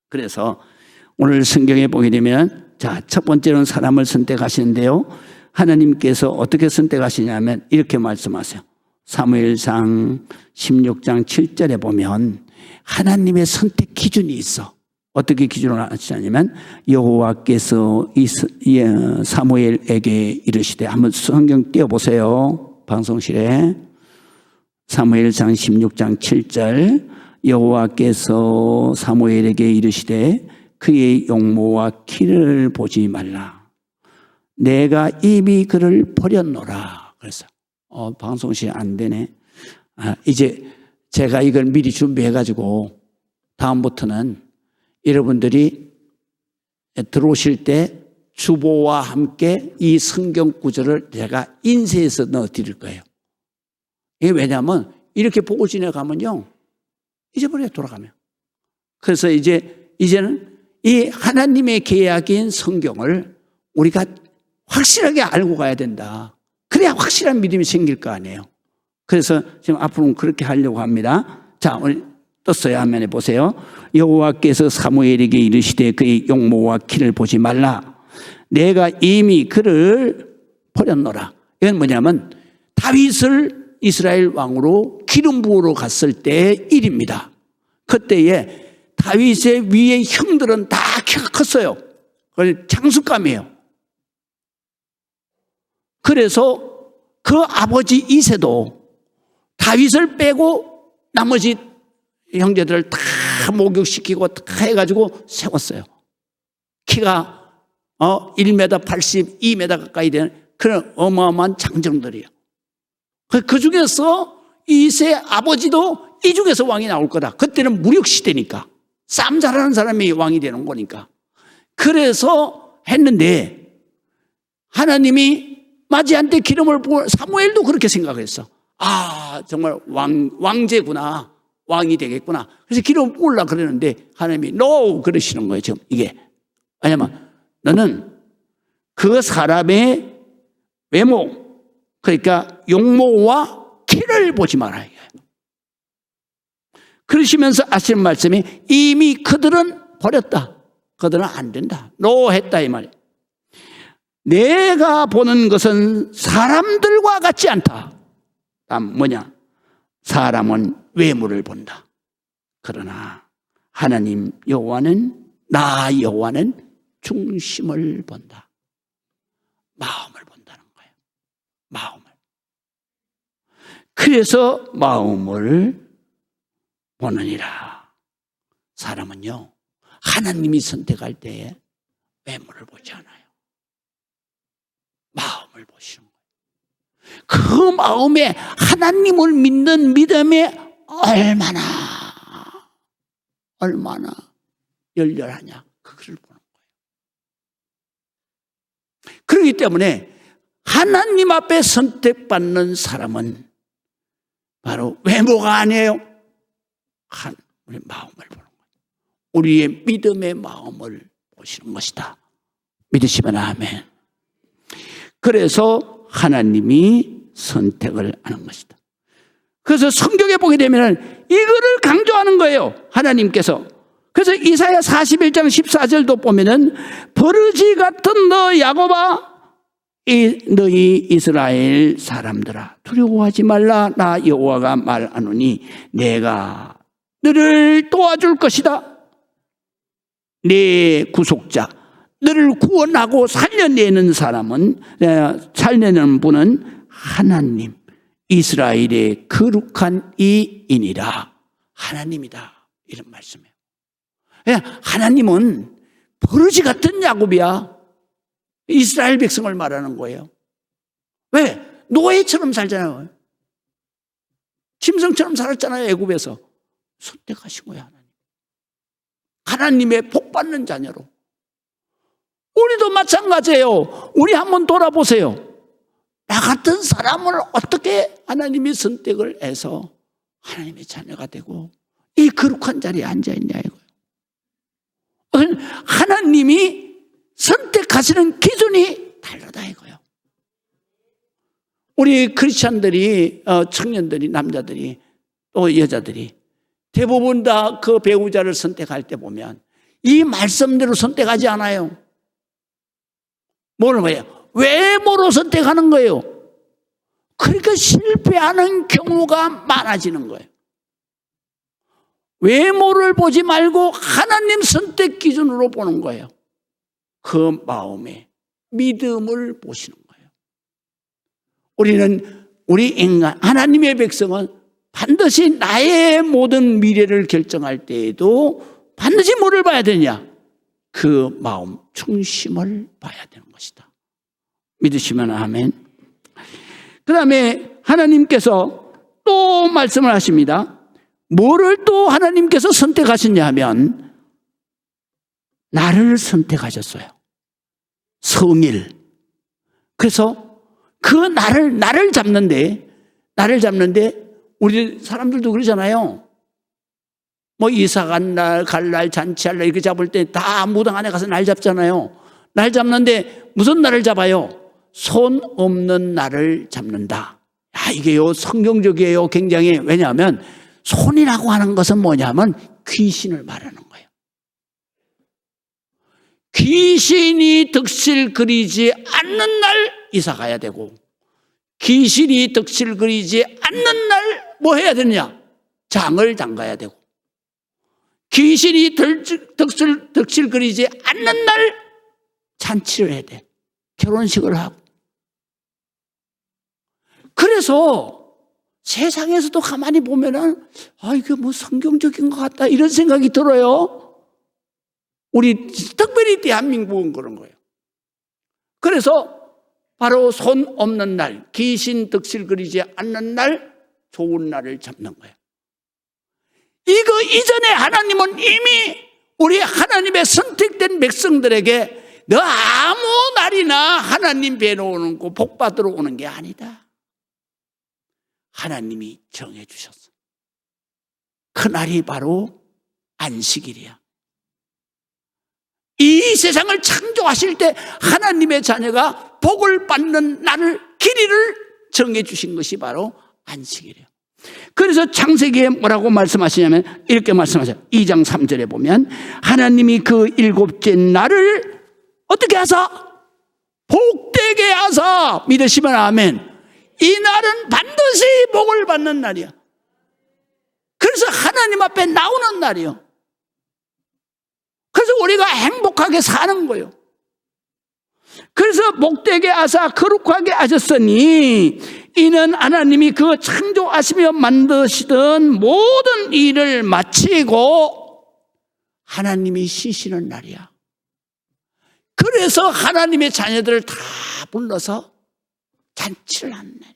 그래서 오늘 성경에 보게 되면 자, 첫 번째로는 사람을 선택하시는데요. 하나님께서 어떻게 선택하시냐면 이렇게 말씀하세요. 사무엘상 16장 7절에 보면 하나님의 선택 기준이 있어. 어떻게 기준을 하시냐면 여호와께서 사무엘에게 이르시되, 한번 성경 띄워보세요. 방송실에. 사무엘상 16장 7절, 여호와께서 사무엘에게 이르시되 그의 용모와 키를 보지 말라. 내가 이미 그를 버렸노라. 그래서 방송실에 안 되네. 이제 제가 이걸 미리 준비해가지고 다음부터는 여러분들이 들어오실 때 주보와 함께 이 성경 구절을 제가 인쇄해서 넣어드릴 거예요. 이게 왜냐하면 이렇게 보고 지나가면요, 잊어버려요, 돌아가면. 그래서 이제는 이 하나님의 계약인 성경을 우리가 확실하게 알고 가야 된다. 그래야 확실한 믿음이 생길 거 아니에요. 그래서 지금 앞으로는 그렇게 하려고 합니다. 자, 오늘 떴어요. 화면에 보세요. 여호와께서 사무엘에게 이르시되 그의 용모와 키를 보지 말라. 내가 이미 그를 버렸노라. 이건 뭐냐면 다윗을 이스라엘 왕으로 기름 부으러 갔을 때의 일입니다. 그때에 다윗의 위에 형들은 다 키가 컸어요. 그걸 장수감이에요. 그래서 그 아버지 이새도 다윗을 빼고 나머지 형제들을 다 목욕시키고 다 해가지고 세웠어요. 키가 1m 80, 2m 가까이 되는 그런 어마어마한 장정들이에요. 그 중에서 이새 아버지도 이 중에서 왕이 나올 거다. 그때는 무력시대니까 싸움 잘하는 사람이 왕이 되는 거니까. 그래서 했는데 하나님이 맞이한테 기름을 부어. 사무엘도 그렇게 생각했어. 정말 왕제구나, 왕이 되겠구나. 그래서 기름을 부으려고 그러는데 하나님이 NO 그러시는 거예요. 지금 이게 왜냐면 너는 그 사람의 외모, 그러니까 용모와 키를 보지 마라. 그러시면서 하시는 말씀이 이미 그들은 버렸다. 그들은 안 된다. NO 했다 이 말이에요. 내가 보는 것은 사람들과 같지 않다. 뭐냐? 사람은 외모를 본다. 그러나 하나님 여호와는, 나 여호와는 중심을 본다. 마음을 본다는 거예요. 마음을. 그래서 마음을 보느니라. 사람은요, 하나님이 선택할 때에 외모를 보지 않아요. 마음을 보시는 거예요. 그 마음에 하나님을 믿는 믿음이 얼마나 열렬하냐, 그것을 보는 거예요. 그렇기 때문에 하나님 앞에 선택받는 사람은 바로 외모가 아니에요. 우리 마음을 보는 거예요. 우리의 믿음의 마음을 보시는 것이다. 믿으시면 아멘. 그래서 하나님이 선택을 하는 것이다. 그래서 성경에 보게 되면 이거를 강조하는 거예요, 하나님께서. 그래서 이사야 41장 14절도 보면은 버르지 같은 너 야곱아, 너희 이스라엘 사람들아 두려워하지 말라. 나 여호와가 말하노니 내가 너를 도와줄 것이다. 내 구속자, 너를 구원하고 살려내는 살려내는 분은 하나님, 이스라엘의 거룩한 이인이라. 하나님이다, 이런 말씀이에요. 하나님은 버러지 같은 야곱이야. 이스라엘 백성을 말하는 거예요. 왜? 노예처럼 살잖아요. 짐승처럼 살았잖아요, 애굽에서. 선택하신 거예요, 하나님. 하나님의 복받는 자녀로. 우리도 마찬가지예요. 우리 한번 돌아보세요. 나 같은 사람을 어떻게 하나님이 선택을 해서 하나님의 자녀가 되고 이 거룩한 자리에 앉아있냐 이거예요. 하나님이 선택하시는 기준이 다르다 이거예요. 우리 크리스찬들이, 청년들이, 남자들이 또 여자들이 대부분 다 그 배우자를 선택할 때 보면 이 말씀대로 선택하지 않아요. 뭐를 거예요? 외모로 선택하는 거예요. 그러니까 실패하는 경우가 많아지는 거예요. 외모를 보지 말고 하나님 선택 기준으로 보는 거예요. 그 마음에 믿음을 보시는 거예요. 우리 인간, 하나님의 백성은 반드시 나의 모든 미래를 결정할 때에도 반드시 뭐를 봐야 되냐? 그 마음, 중심을 봐야 되는 것이다. 믿으시면 아멘. 그 다음에 하나님께서 또 말씀을 하십니다. 뭐를 또 하나님께서 선택하셨냐 하면 나를 선택하셨어요. 성일. 그래서 그 나를 잡는데 우리 사람들도 그러잖아요. 뭐 이사 간 날, 갈 날, 잔치할 날 이렇게 잡을 때 다 무당 안에 가서 날 잡잖아요. 날 잡는데 무슨 날을 잡아요? 손 없는 날을 잡는다. 이게요 성경적이에요. 굉장히. 왜냐하면 손이라고 하는 것은 뭐냐면 귀신을 말하는 거예요. 귀신이 득실 그리지 않는 날 이사 가야 되고, 귀신이 득실 그리지 않는 날 뭐 해야 되느냐? 장을 담가야 되고, 귀신이 득실 그리지 않는 날 잔치를 해야 돼. 결혼식을 하고. 그래서 세상에서도 가만히 보면은 이게 뭐 성경적인 것 같다 이런 생각이 들어요. 우리 특별히 대한민국은 그런 거예요. 그래서 바로 손 없는 날, 귀신 득실 그리지 않는 날, 좋은 날을 잡는 거예요. 이거 이전에 하나님은 이미 우리 하나님의 선택된 백성들에게 너 아무 날이나 하나님 뵈러 오는 거 복 받으러 오는 게 아니다. 하나님이 정해 주셨어. 그 날이 바로 안식일이야. 이 세상을 창조하실 때 하나님의 자녀가 복을 받는 날을, 길이를 정해 주신 것이 바로 안식일이에요. 그래서 창세기에 뭐라고 말씀하시냐면 이렇게 말씀하세요. 2장 3절에 보면 하나님이 그 일곱째 날을 어떻게 하사? 복되게 하사. 믿으시면 아멘. 이 날은 반드시 복을 받는 날이야. 그래서 하나님 앞에 나오는 날이요. 그래서 우리가 행복하게 사는 거예요. 그래서 복되게 하사 거룩하게 하셨으니 이는 하나님이 그 창조하시며 만드시던 모든 일을 마치고 하나님이 쉬시는 날이야. 그래서 하나님의 자녀들을 다 불러서 잔치를 하는 날이야.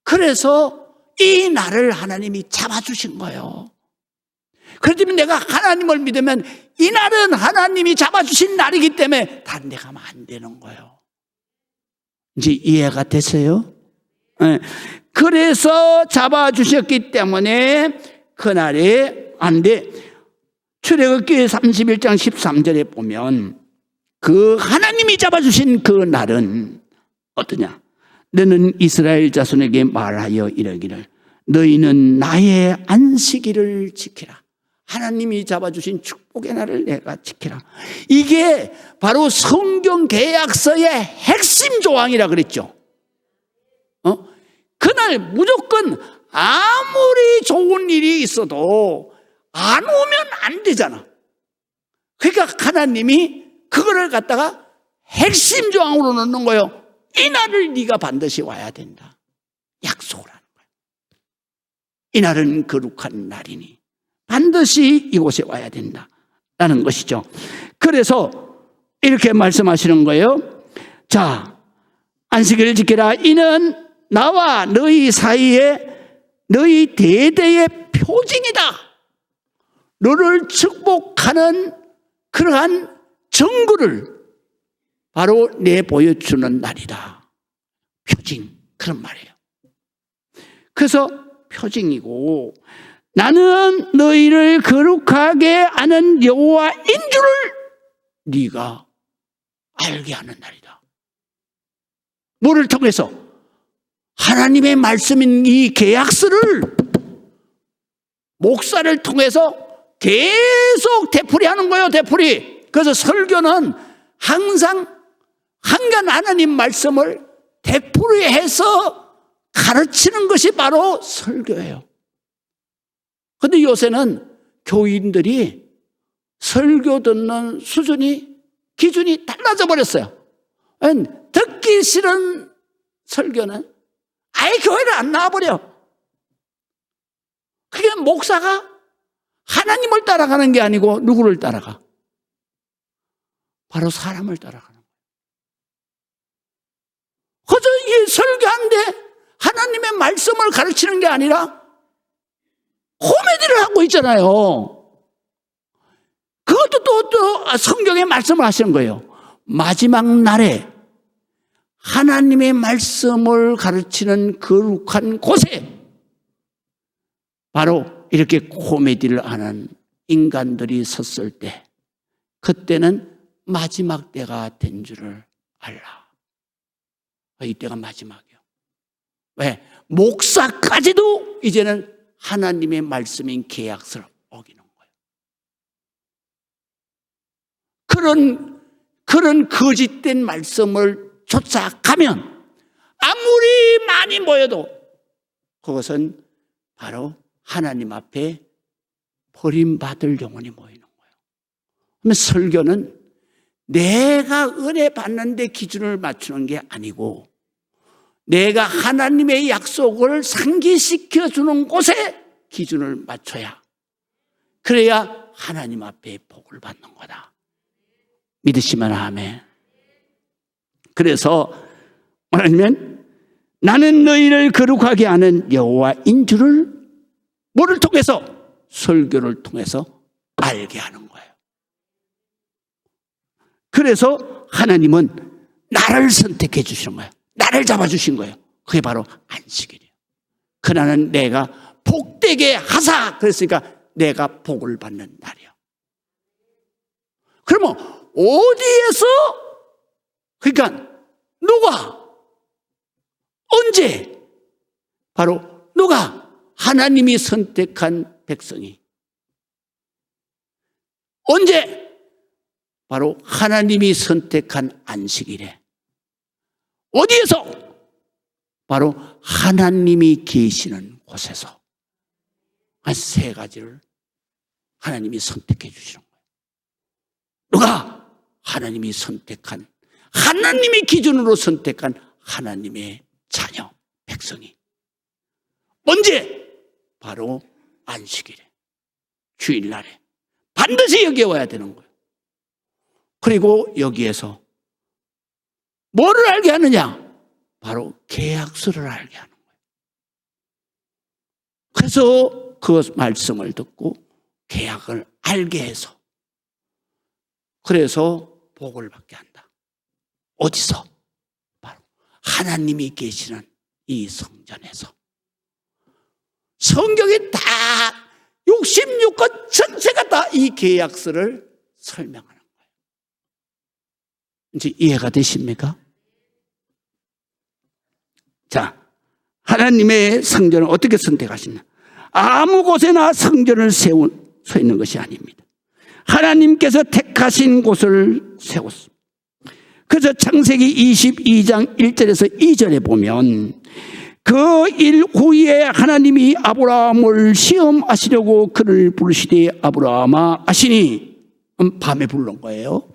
그래서 이 날을 하나님이 잡아주신 거예요. 그렇다면 내가 하나님을 믿으면 이 날은 하나님이 잡아주신 날이기 때문에 다른 데 가면 안 되는 거예요. 이제 이해가 됐어요? 네. 그래서 잡아주셨기 때문에 그날에 안 돼. 출애굽기 31장 13절에 보면 그 하나님이 잡아주신 그 날은 어떠냐? 너는 이스라엘 자손에게 말하여 이르기를 너희는 나의 안식일을 지키라. 하나님이 잡아주신 축복의 날을 내가 지키라. 이게 바로 성경 계약서의 핵심 조항이라 그랬죠. 그날 무조건 아무리 좋은 일이 있어도 안 오면 안 되잖아. 그러니까 하나님이 그거를 갖다가 핵심 조항으로 넣는 거예요. 이 날을 네가 반드시 와야 된다. 약속을 하는 거예요. 이 날은 거룩한 날이니 반드시 이곳에 와야 된다라는 것이죠. 그래서 이렇게 말씀하시는 거예요. 자, 안식일을 지키라. 이는 나와 너희 사이에 너희 대대의 표징이다. 너를 축복하는 그러한 정구를 바로 내보여주는 날이다. 표징, 그런 말이에요. 그래서 표징이고 나는 너희를 거룩하게 하는 여호와인 줄을 네가 알게 하는 날이다. 뭐를 통해서? 하나님의 말씀인 이 계약서를 목사를 통해서 계속 되풀이 하는 거예요, 되풀이. 그래서 설교는 항상 한간 하나님 말씀을 되풀이해서 가르치는 것이 바로 설교예요. 그런데 요새는 교인들이 설교 듣는 기준이 달라져 버렸어요. 듣기 싫은 설교는 아예 교회를 안 나와버려. 그게 목사가 하나님을 따라가는 게 아니고 누구를 따라가? 바로 사람을 따라가는 거예요. 그저 이 설교하는데 하나님의 말씀을 가르치는 게 아니라 코미디를 하고 있잖아요. 그것도 또 성경의 말씀을 하시는 거예요. 마지막 날에 하나님의 말씀을 가르치는 거룩한 곳에 바로 이렇게 코미디를 하는 인간들이 섰을 때, 그때는 마지막 때가 된 줄을 알라. 이때가 마지막이에요. 왜? 목사까지도 이제는 하나님의 말씀인 계약서를 어기는 거예요. 그런 거짓된 말씀을 쫓아가면 아무리 많이 모여도 그것은 바로 하나님 앞에 버림받을 영혼이 모이는 거예요. 그러면 설교는 내가 은혜 받는데 기준을 맞추는 게 아니고 내가 하나님의 약속을 상기시켜 주는 곳에 기준을 맞춰야, 그래야 하나님 앞에 복을 받는 거다. 믿으시면 아멘. 그래서 하나님은 나는 너희를 거룩하게 하는 여호와인 줄을 뭐를 통해서? 설교를 통해서 알게 하는 거예요. 그래서 하나님은 나를 선택해 주시는 거예요. 나를 잡아주신 거예요. 그게 바로 안식일이에요. 그날은 내가 복되게 하사, 그랬으니까 내가 복을 받는 날이에요. 그러면 어디에서, 그러니까 누가, 언제? 바로 누가? 하나님이 선택한 백성이. 언제? 바로 하나님이 선택한 안식일에. 어디에서? 바로 하나님이 계시는 곳에서. 한 세 가지를 하나님이 선택해 주시는 거예요. 누가? 하나님이 선택한, 하나님이 기준으로 선택한 하나님의 자녀, 백성이. 언제? 바로 안식일에, 주일날에 반드시 여기에 와야 되는 거예요. 그리고 여기에서 뭐를 알게 하느냐? 바로 계약서를 알게 하는 거예요. 그래서 그 말씀을 듣고 계약을 알게 해서, 그래서 복을 받게 한다. 어디서? 바로 하나님이 계시는 이 성전에서. 성경이 다 66권 전체가 다 이 계약서를 설명하는 거예요. 이제 이해가 되십니까? 자, 하나님의 성전을 어떻게 선택하시냐? 아무 곳에나 성전을 서 있는 것이 아닙니다. 하나님께서 택하신 곳을 세웠습니다. 그래서 창세기 22장 1절에서 2절에 보면 그 일 후에 하나님이 아브라함을 시험하시려고 그를 부르시되 아브라함아 하시니, 밤에 부른 거예요.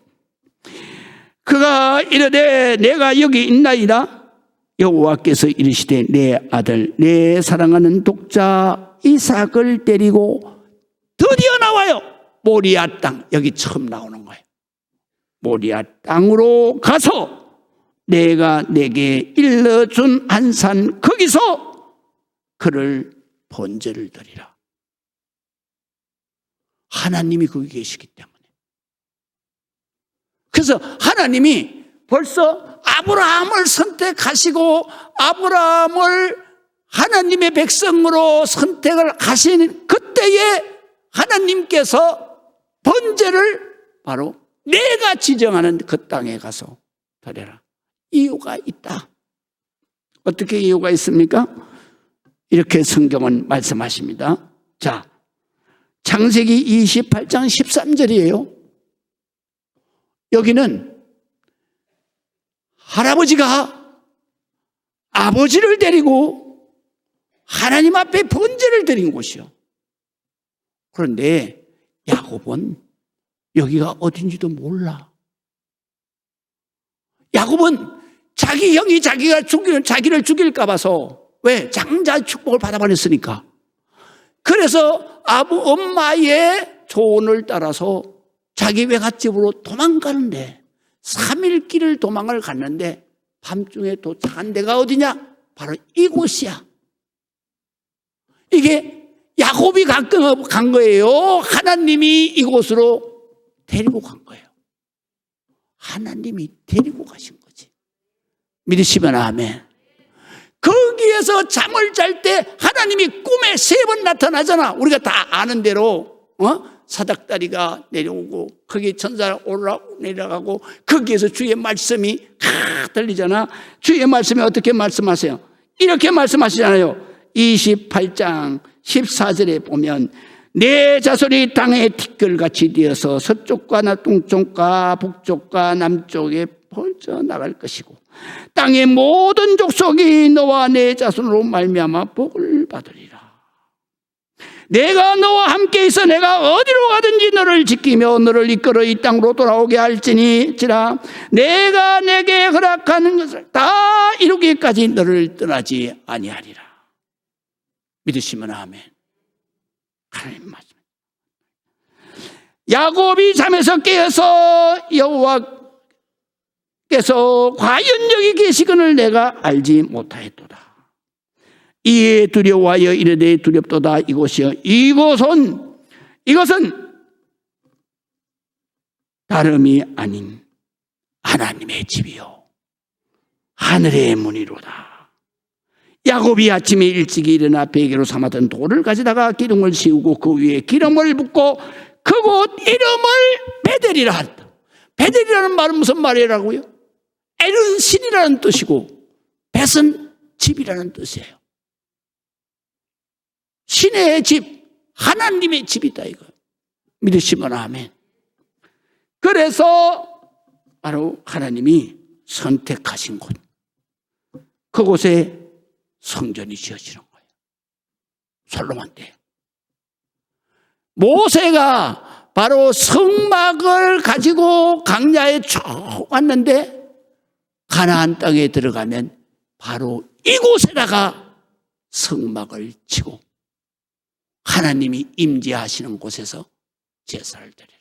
그가 이르되 내가 여기 있나이다. 여호와께서 이르시되 내 아들 내 사랑하는 독자 이삭을 데리고 드디어 나와요. 모리아 땅, 여기 처음 나오는 거예요. 모리아 땅으로 가서 내가 내게 일러준 한 산 거기서 그를 번제를 드리라. 하나님이 거기 계시기 때문에. 그래서 하나님이 벌써 아브라함을 선택하시고 아브라함을 하나님의 백성으로 선택을 하신 그때에 하나님께서 번제를 바로 내가 지정하는 그 땅에 가서 드려라. 이유가 있다. 어떻게 이유가 있습니까? 이렇게 성경은 말씀하십니다. 자, 창세기 28장 13절이에요. 여기는 할아버지가 아버지를 데리고 하나님 앞에 번제를 드린 곳이요. 그런데 야곱은 여기가 어딘지도 몰라. 야곱은 자기 형이 자기를 죽일까 봐서, 왜? 장자 축복을 받아버렸으니까. 그래서 엄마의 조언을 따라서 자기 외갓집으로 도망가는데 3일 길을 도망을 갔는데 밤중에 도착한 데가 어디냐? 바로 이곳이야. 이게 야곱이 간 거예요? 하나님이 이곳으로 데리고 간 거예요. 하나님이 데리고 가신 거지. 믿으시면 아멘. 거기에서 잠을 잘 때 하나님이 꿈에 3번 나타나잖아. 우리가 다 아는 대로 사닥다리가 내려오고 거기에 천사가 내려가고 거기에서 주의 말씀이 들리잖아. 주의 말씀이 어떻게 말씀하세요? 이렇게 말씀하시잖아요. 28장 14절에 보면 내 자손이 땅에 티끌같이 되어서 서쪽과 동쪽과 북쪽과 남쪽에 번져 나갈 것이고 땅의 모든 족속이 너와 내 자손으로 말미암아 복을 받으리라. 내가 너와 함께 있어 내가 어디로 가든지 너를 지키며 너를 이끌어 이 땅으로 돌아오게 할지니라. 내가 내게 허락하는 것을 다 이루기까지 너를 떠나지 아니하리라. 믿으시면 아멘. 하나님 말씀. 야곱이 잠에서 깨어서 여호와께서 과연 여기 계시거늘 내가 알지 못하였도다. 이에 두려워하여 이르되 두렵도다. 이곳이여 이것은 다름이 아닌 하나님의 집이요 하늘의 문이로다. 야곱이 아침에 일찍이 일어나 베개로 삼았던 돌을 가져다가 기름을 씌우고 그 위에 기름을 붓고 그곳 이름을 베델이라 한다. 베델이라는 말은 무슨 말이라고요? 엘은 신이라는 뜻이고 벳은 집이라는 뜻이에요. 신의 집, 하나님의 집이다 이거. 믿으시면 아멘. 그래서 바로 하나님이 선택하신 곳, 그곳에 성전이 지어지는 거예요. 솔로몬 때. 모세가 바로 성막을 가지고 광야에 쭉 왔는데 가나안 땅에 들어가면 바로 이곳에다가 성막을 치고 하나님이 임재하시는 곳에서 제사를 드리라,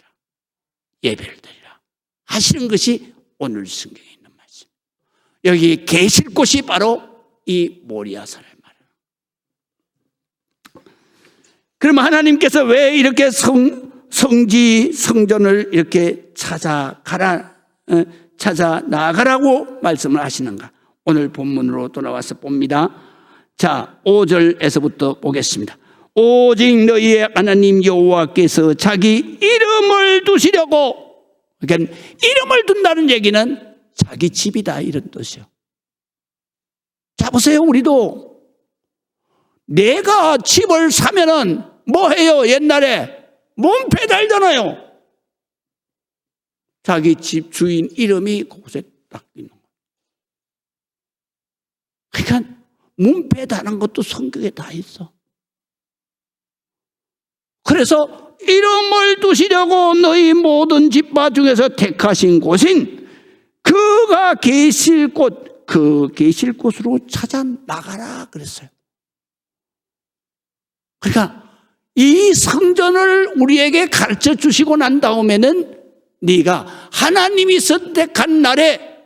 예배를 드리라 하시는 것이 오늘 성경에 있는 말씀. 여기 계실 곳이 바로 이 모리아산을 말해요. 그러면 하나님께서 왜 이렇게 성전을 이렇게 찾아 나가라고 말씀을 하시는가? 오늘 본문으로 돌아와서 봅니다. 자, 5절에서부터 보겠습니다. 오직 너희의 하나님 여호와께서 자기 이름을 두시려고, 그러니까 이름을 둔다는 얘기는 자기 집이다 이런 뜻이요. 자, 보세요. 우리도 내가 집을 사면은 뭐 해요? 옛날에 몸패 달잖아요. 자기 집 주인 이름이 그곳에 딱 있는 거예요. 그러니까 몸패 다는 것도 성경에 다 있어. 그래서 이름을 두시려고 너희 모든 집파 중에서 택하신 곳인 그가 계실 곳, 그 계실 곳으로 찾아 나가라 그랬어요. 그러니까 이 성전을 우리에게 가르쳐 주시고 난 다음에는 네가 하나님이 선택한 날에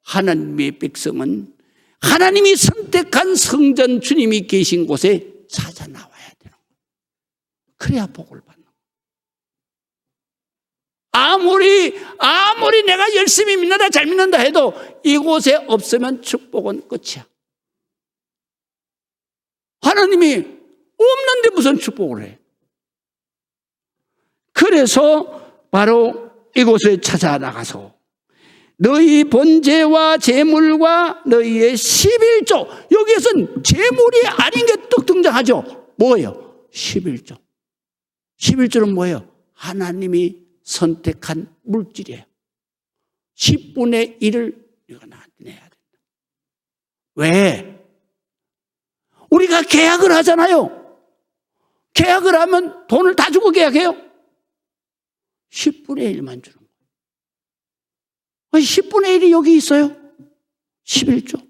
하나님의 백성은 하나님이 선택한 성전 주님이 계신 곳에 찾아 나와야 되는 거예요. 그래야 복을 받는 거예요. 아무리 내가 열심히 믿는다 잘 믿는다 해도 이곳에 없으면 축복은 끝이야. 하나님이 없는데 무슨 축복을 해? 그래서 바로 이곳에 찾아 나가서 너희 번제와 제물과 너희의 11조, 여기에서는 제물이 아닌 게 또 등장하죠. 뭐예요? 11조. 11조는 뭐예요? 하나님이 선택한 물질이에요. 10분의 1을 우리가 나한테 내야 된다. 왜? 우리가 계약을 하잖아요. 계약을 하면 돈을 다 주고 계약해요. 10분의 1만 주는 거예요. 10분의 1이 여기 있어요. 11조.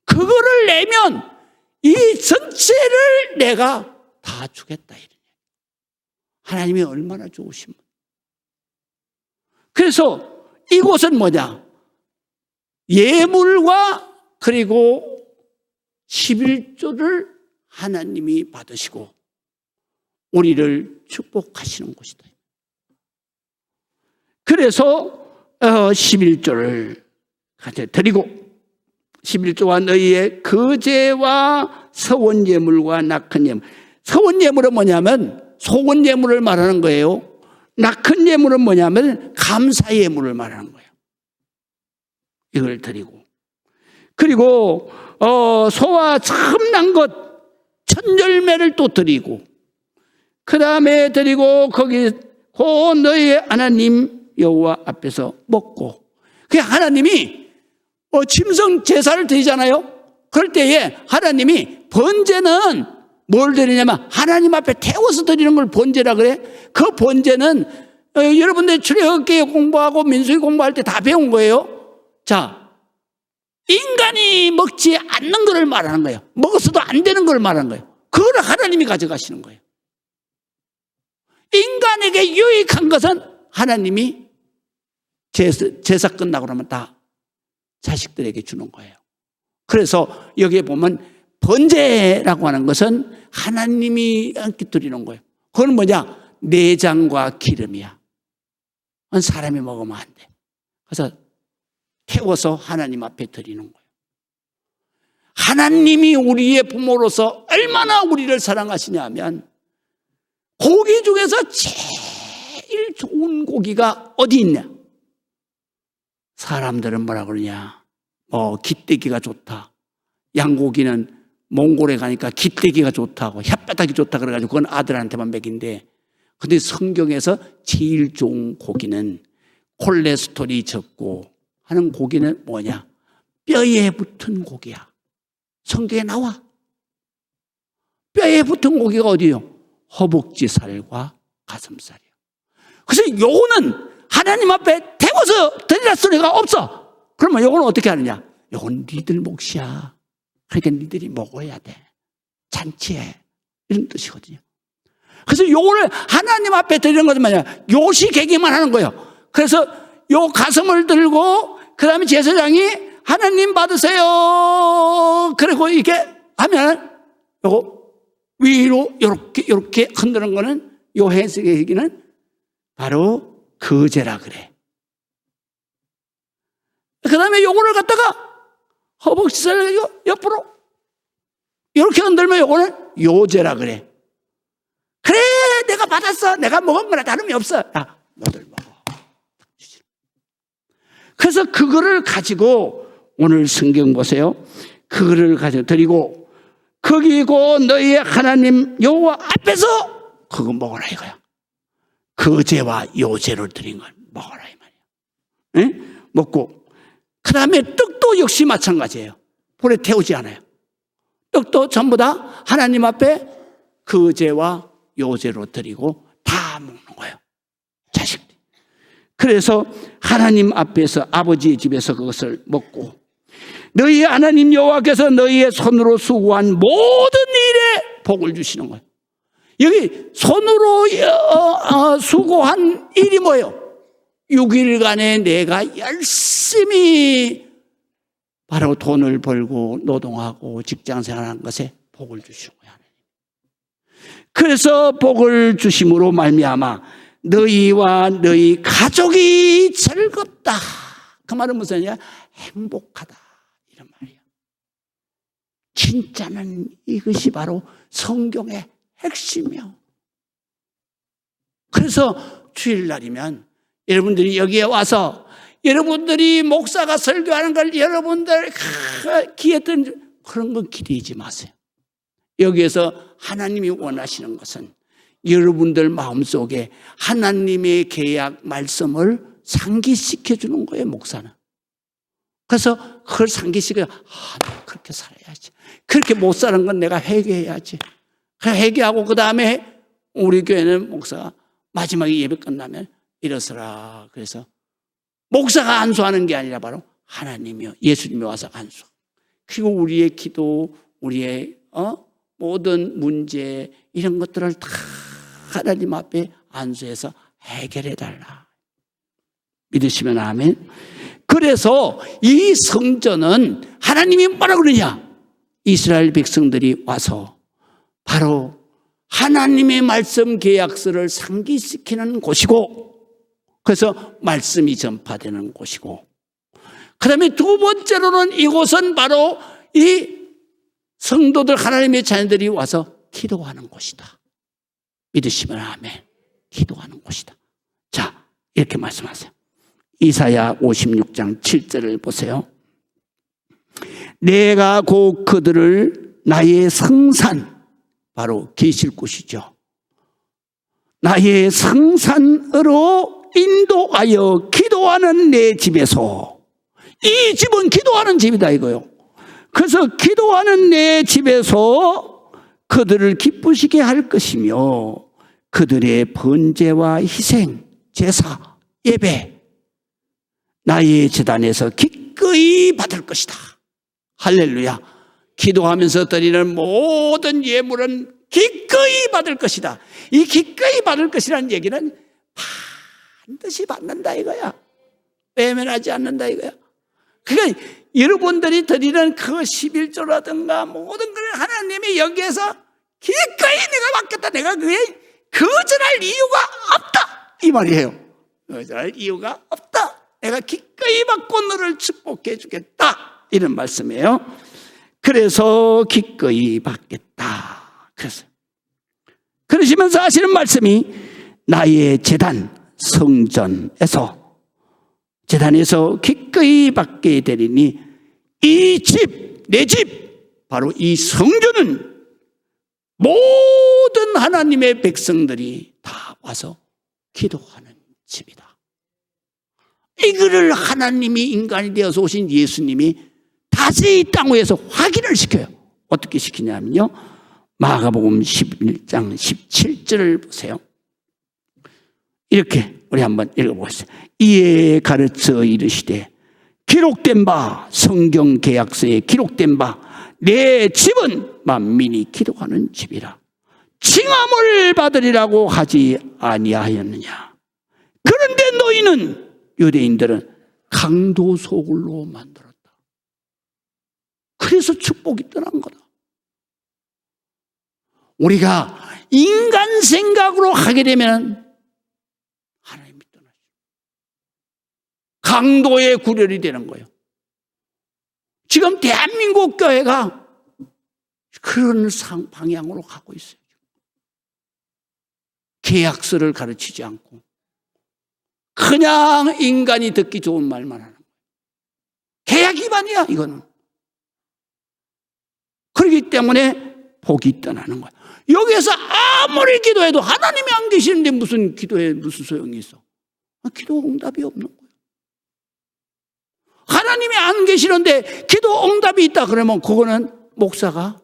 그거를 내면 이 전체를 내가 다 주겠다. 하나님이 얼마나 좋으신 분. 그래서 이곳은 뭐냐? 예물과 그리고 11조를 하나님이 받으시고 우리를 축복하시는 곳이다. 그래서 11조를 드리고 11조와 너희의 거제와 서원 예물과 낙헌 예물. 서원 예물은 뭐냐면 속은 예물을 말하는 거예요. 낙헌 예물은 뭐냐면 감사 예물을 말하는 거예요. 이걸 드리고 그리고 소와 처음 난 것 천열매를 또 드리고 그 다음에 드리고 거기 그 너희의 하나님 여호와 앞에서 먹고 그 하나님이 짐승 제사를 드리잖아요. 그럴 때에 하나님이 번제는 뭘 드리냐면 하나님 앞에 태워서 드리는 걸 번제라 그래. 그 번제는 여러분들 출애굽기 공부하고 민수기 공부할 때 다 배운 거예요. 자, 인간이 먹지 않는 것을 말하는 거예요. 먹었어도 안 되는 걸 말하는 거예요. 그걸 하나님이 가져가시는 거예요. 인간에게 유익한 것은 하나님이 제사 끝나고 나면 다 자식들에게 주는 거예요. 그래서 여기에 보면 번제라고 하는 것은 하나님이 드리는 거예요. 그건 뭐냐? 내장과 기름이야. 그건 사람이 먹으면 안 돼. 그래서 태워서 하나님 앞에 드리는 거예요. 하나님이 우리의 부모로서 얼마나 우리를 사랑하시냐 하면 고기 중에서 제일 좋은 고기가 어디 있냐? 사람들은 뭐라 그러냐? 기대기가 좋다. 양고기는 몽골에 가니까 기대기가 좋다고 혓바닥이 좋다 그래가지고 그건 아들한테만 먹인데 근데 성경에서 제일 좋은 고기는 콜레스테롤이 적고 하는 고기는 뭐냐? 뼈에 붙은 고기야. 성경에 나와. 뼈에 붙은 고기가 어디요? 허벅지살과 가슴살이요. 그래서 요거는 하나님 앞에 태워서 드리라 소리가 없어. 그러면 요거는 어떻게 하느냐? 요건 니들 몫이야. 그러니까 니들이 먹어야 돼. 잔치해. 이런 뜻이거든요. 그래서 요거를 하나님 앞에 드리는 것은 뭐냐? 요시개기만 하는 거예요. 그래서 요 가슴을 들고 그 다음에 제사장이 하나님 받으세요. 그리고 이렇게 하면 요거 위로 요렇게 흔드는 거는 요 해석의 얘기는 바로 거제라 그래. 그 다음에 요거를 갖다가 허벅지살 옆으로 이렇게 흔들면 요거는 요제라 그래. 그래 내가 받았어. 내가 먹은 거나 다름이 없어. 야 너들 먹어. 그래서 그거를 가지고 오늘 성경 보세요. 그거를 가지고 드리고 거기고 너희의 하나님 여호와 앞에서 그거 먹어라 이거야. 거제와 요제를 드린 걸 먹어라 이 말이야. 응? 먹고 그 다음에 떡도 역시 마찬가지예요. 불에 태우지 않아요. 떡도 전부 다 하나님 앞에 거제와 요제로 드리고 다 먹는 거예요. 자식들. 그래서 하나님 앞에서 아버지의 집에서 그것을 먹고 너희 하나님 여호와께서 너희의 손으로 수고한 모든 일에 복을 주시는 거예요. 여기 손으로 수고한 일이 뭐예요? 6일간에 내가 열심히 바로 돈을 벌고 노동하고 직장생활하는 것에 복을 주시는 거예요. 그래서 복을 주심으로 말미암아 너희와 너희 가족이 즐겁다. 그 말은 무슨 말이야? 행복하다 이런 말이야. 진짜는 이것이 바로 성경의 핵심이요. 그래서 주일날이면 여러분들이 여기에 와서 여러분들이 목사가 설교하는 걸 여러분들 귀에 든 그런 건 기대지 마세요. 여기에서 하나님이 원하시는 것은 여러분들 마음속에 하나님의 계약 말씀을 상기시켜 주는 거예요, 목사는. 그래서 그걸 상기시켜, 내가 그렇게 살아야지. 그렇게 못 사는 건 내가 회개해야지. 회개하고 그 다음에 우리 교회는 목사가 마지막에 예배 끝나면 일어서라. 그래서 목사가 안수하는 게 아니라 바로 하나님이요, 예수님이 와서 안수. 그리고 우리의 기도, 우리의 모든 문제 이런 것들을 다 하나님 앞에 안수해서 해결해달라. 믿으시면 아멘. 그래서 이 성전은 하나님이 뭐라 그러냐? 이스라엘 백성들이 와서 바로 하나님의 말씀 계약서를 상기시키는 곳이고, 그래서 말씀이 전파되는 곳이고, 그 다음에 두 번째로는 이곳은 바로 이 성도들, 하나님의 자녀들이 와서 기도하는 곳이다. 믿으시면 아멘. 기도하는 곳이다. 자, 이렇게 말씀하세요. 이사야 56장 7절을 보세요. 내가 곧 그들을 나의 성산, 바로 계실 곳이죠, 나의 성산으로 인도하여 기도하는 내 집에서, 이 집은 기도하는 집이다 이거요. 그래서 기도하는 내 집에서 그들을 기쁘시게 할 것이며 그들의 번제와 희생, 제사, 예배 나의 제단에서 기꺼이 받을 것이다. 할렐루야. 기도하면서 드리는 모든 예물은 기꺼이 받을 것이다. 이 기꺼이 받을 것이라는 얘기는 반드시 받는다 이거야. 외면하지 않는다 이거야. 그러니까 여러분들이 드리는 그 11조라든가 모든 걸 하나님이 여기에서 기꺼이 내가 받겠다, 내가 그에 거절할 이유가 없다 이 말이에요. 거절할 이유가 없다. 내가 기꺼이 받고 너를 축복해 주겠다 이런 말씀이에요. 그래서 기꺼이 받겠다. 그래서 그러시면서 하시는 말씀이 나의 제단 성전에서, 제단에서 기꺼이 받게 되리니 이 집, 내 집, 바로 이 성전은 모든 하나님의 백성들이 다 와서 기도하는 집이다. 이거를 하나님이 인간이 되어서 오신 예수님이 다시 이 땅 위에서 확인을 시켜요. 어떻게 시키냐면요, 마가복음 11장 17절을 보세요. 이렇게 우리 한번 읽어보겠습니다. 이에 가르쳐 이르시되 기록된 바, 성경 계약서에 기록된 바 내 집은 만민이 기도하는 집이라 칭함을 받으리라고 하지 아니하였느냐. 그런데 너희는, 유대인들은 강도소굴로 만들었다. 그래서 축복이 떠난 거다. 우리가 인간 생각으로 하게 되면 하나님이 떠나죠. 강도의 구렬이 되는 거예요. 지금 대한민국 교회가 그런 방향으로 가고 있어요. 계약서를 가르치지 않고 그냥 인간이 듣기 좋은 말만 하는 거예요. 계약 위반이야 이거는. 그렇기 때문에 복이 떠나는 거야. 여기에서 아무리 기도해도 하나님이 안 계시는데 무슨 기도에 무슨 소용이 있어? 기도 응답이 없는 거예요. 하나님이 안 계시는데 기도 응답이 있다 그러면 그거는 목사가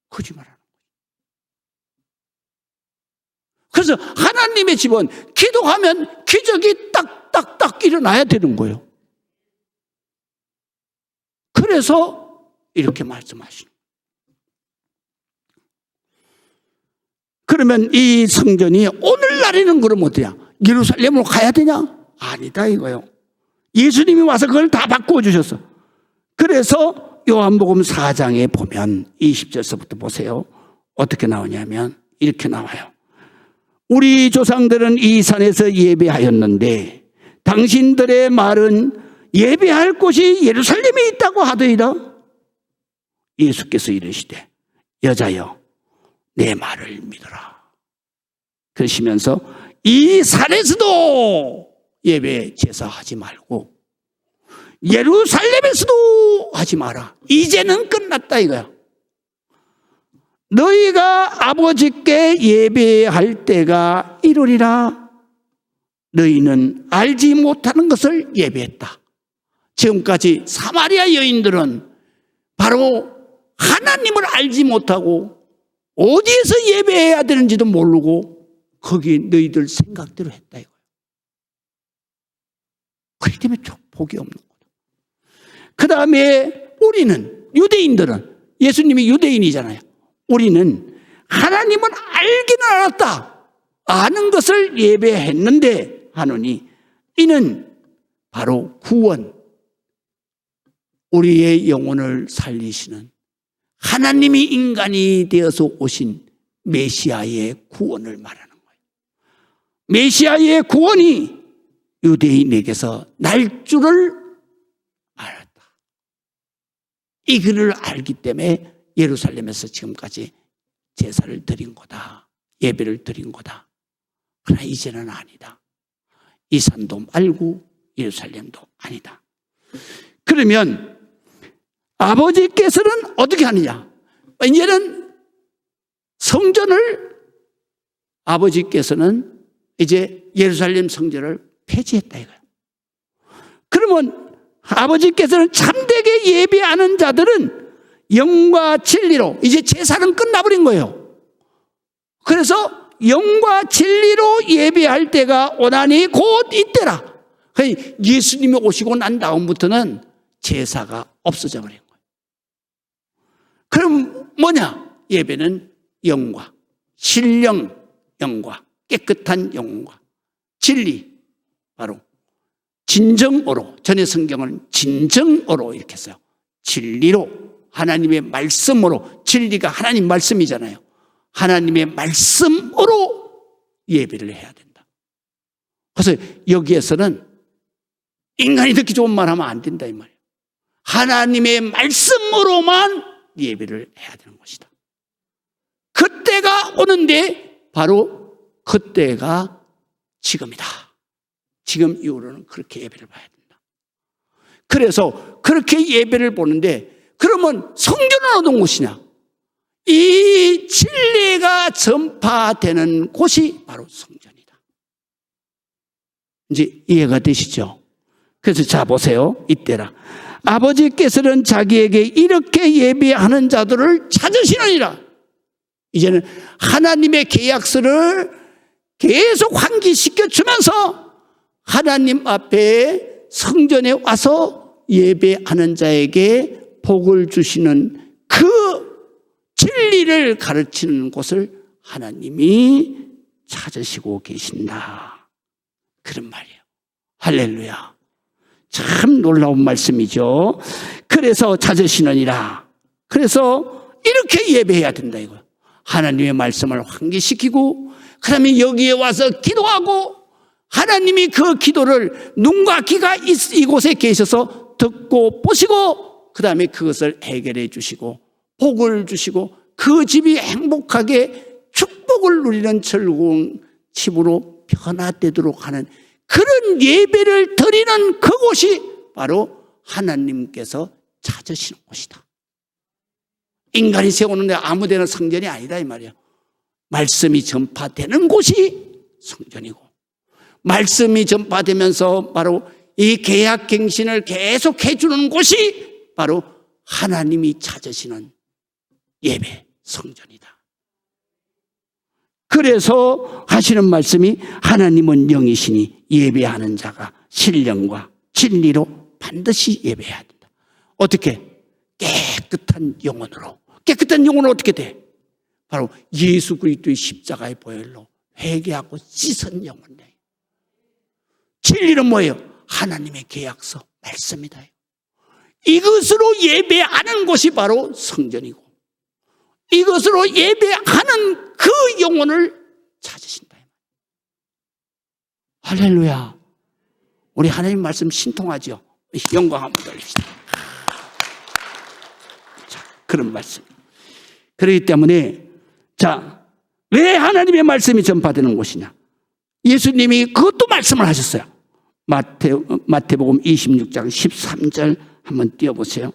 거짓말하는 거예요. 그래서 하나님의 집은 기도하면 기적이 딱딱딱 일어나야 되는 거예요. 그래서 이렇게 말씀하시는 거예요. 그러면 이 성전이 오늘날에는 그럼 어때요? 예루살렘으로 가야 되냐? 아니다 이거요. 예수님이 와서 그걸 다 바꾸어 주셨어. 그래서 요한복음 4장에 보면 20절서부터 보세요. 어떻게 나오냐면 이렇게 나와요. 우리 조상들은 이 산에서 예배하였는데 당신들의 말은 예배할 곳이 예루살렘에 있다고 하더이다. 예수께서 이르시되 여자여 내 말을 믿어라. 그러시면서 이 산에서도 예배 제사하지 말고 예루살렘에서도 하지 마라. 이제는 끝났다 이거야. 너희가 아버지께 예배할 때가 이르리라. 너희는 알지 못하는 것을 예배했다. 지금까지 사마리아 여인들은 바로 하나님을 알지 못하고 어디에서 예배해야 되는지도 모르고 거기 너희들 생각대로 했다 이거예요. 그렇기 때문에 복이 없는 거예요. 그 다음에 우리는, 유대인들은, 예수님이 유대인이잖아요. 우리는 하나님은 알기는 알았다. 아는 것을 예배했는데 하노니 이는 바로 구원, 우리의 영혼을 살리시는 하나님이 인간이 되어서 오신 메시아의 구원을 말하는 거예요. 메시아의 구원이 유대인에게서 날 줄을 알았다. 이 글을 알기 때문에 예루살렘에서 지금까지 제사를 드린 거다. 예배를 드린 거다. 그러나 이제는 아니다. 이 산도 말고 예루살렘도 아니다. 그러면 아버지께서는 어떻게 하느냐? 이제는 성전을, 아버지께서는 이제 예루살렘 성전을 폐지했다 이거예요. 그러면 아버지께서는 참되게 예배하는 자들은 영과 진리로, 이제 제사는 끝나버린 거예요. 그래서 영과 진리로 예배할 때가 오나니 곧 이때라. 예수님이 오시고 난 다음부터는 제사가 없어져 버린 거예요. 그럼 뭐냐? 예배는 영과, 신령 영과, 깨끗한 영과, 진리, 바로 진정어로, 전의 성경은 진정어로 이렇게 써요. 진리로, 하나님의 말씀으로, 진리가 하나님 말씀이잖아요. 하나님의 말씀으로 예배를 해야 된다. 그래서 여기에서는 인간이 듣기 좋은 말 하면 안 된다 이 말이에요. 하나님의 말씀으로만 예배를 해야 되는 것이다. 그때가 오는데 바로 그때가 지금이다. 지금 이후로는 그렇게 예배를 봐야 된다. 그래서 그렇게 예배를 보는데, 그러면 성전은 어떤 곳이냐? 이 진리가 전파되는 곳이 바로 성전이다. 이제 이해가 되시죠? 그래서 자 보세요. 이때라. 아버지께서는 자기에게 이렇게 예배하는 자들을 찾으시느니라. 이제는 하나님의 계약서를 계속 환기시켜 주면서 하나님 앞에 성전에 와서 예배하는 자에게 복을 주시는 그 진리를 가르치는 곳을 하나님이 찾으시고 계신다. 그런 말이에요. 할렐루야. 참 놀라운 말씀이죠. 그래서 찾으시느니라. 그래서 이렇게 예배해야 된다 이거예요. 하나님의 말씀을 환기시키고, 그 다음에 여기에 와서 기도하고, 하나님이 그 기도를 눈과 귀가 이곳에 계셔서 듣고 보시고, 그 다음에 그것을 해결해 주시고 복을 주시고 그 집이 행복하게 축복을 누리는 즐거운 집으로 변화되도록 하는 그런 예배를 드리는 그곳이 바로 하나님께서 찾으시는 곳이다. 인간이 세우는데 아무데나 성전이 아니다 이 말이에요. 말씀이 전파되는 곳이 성전이고, 말씀이 전파되면서 바로 이 계약갱신을 계속해 주는 곳이 바로 하나님이 찾으시는 예배 성전이다. 그래서 하시는 말씀이 하나님은 영이시니 예배하는 자가 신령과 진리로 반드시 예배해야 된다. 어떻게? 깨끗한 영혼으로. 깨끗한 영혼은 어떻게 돼? 바로 예수 그리스도의 십자가의 보혈로 회개하고 씻은 영혼이에요. 진리는 뭐예요? 하나님의 계약서 말씀이다. 이것으로 예배하는 곳이 바로 성전이고, 이것으로 예배하는 그 영혼을 찾으신다. 할렐루야. 우리 하나님 말씀 신통하죠? 영광 한번 돌립시다. 자, 그런 말씀. 그렇기 때문에, 자, 왜 하나님의 말씀이 전파되는 곳이냐? 예수님이 그것도 말씀을 하셨어요. 마태복음 26장 13절 한번 띄워보세요.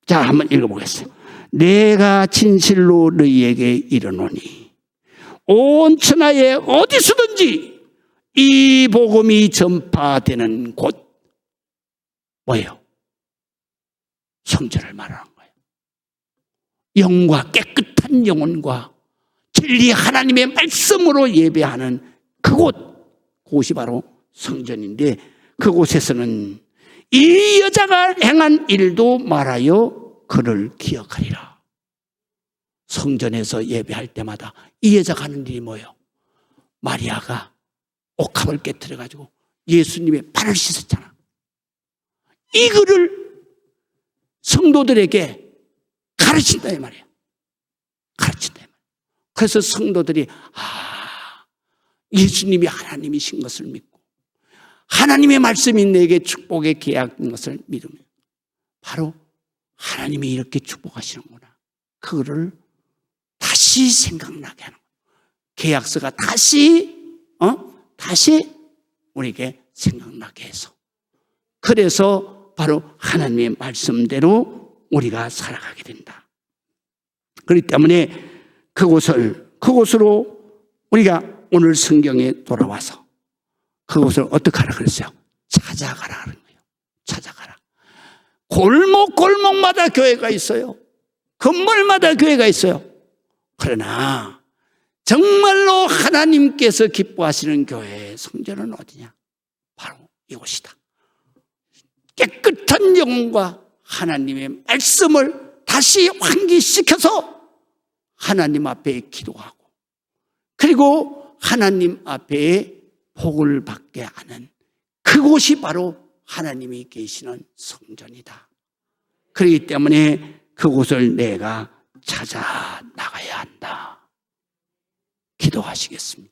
자, 한번 읽어보겠어요. 내가 진실로 너희에게 이르노니 온 천하에 어디서든지 이 복음이 전파되는 곳, 뭐예요? 성전을 말하는 거예요. 영과 깨끗한 영혼과 진리 하나님의 말씀으로 예배하는 그곳이 바로 성전인데, 그곳에서는 이 여자가 행한 일도 말하여 그를 기억하리라. 성전에서 예배할 때마다 이 여자가 하는 일이 뭐예요? 마리아가 옥합을 깨트려가지고 예수님의 발을 씻었잖아. 이거를 성도들에게 가르친다 이 말이야. 가르친다 이 말이야. 그래서 성도들이 예수님이 하나님이신 것을 믿고 하나님의 말씀이 내게 축복의 계약인 것을 믿으면 바로 하나님이 이렇게 축복하시는구나, 그거를 다시 생각나게 하는 거예요. 계약서가 다시 우리에게 생각나게 해서, 그래서 바로 하나님의 말씀대로 우리가 살아가게 된다. 그렇기 때문에 그곳으로 우리가 오늘 성경에 돌아와서 그곳을 어떻게 하라 그랬어요? 찾아가라 그런 거예요. 찾아가라. 골목골목마다 교회가 있어요. 건물마다 교회가 있어요. 그러나 정말로 하나님께서 기뻐하시는 교회의 성전은 어디냐? 바로 이곳이다. 깨끗한 영혼과 하나님의 말씀을 다시 환기시켜서 하나님 앞에 기도하고, 그리고 하나님 앞에 복을 받게 하는 그곳이 바로 하나님이 계시는 성전이다. 그렇기 때문에 그곳을 내가 찾아 나가야 한다. 기도하시겠습니다.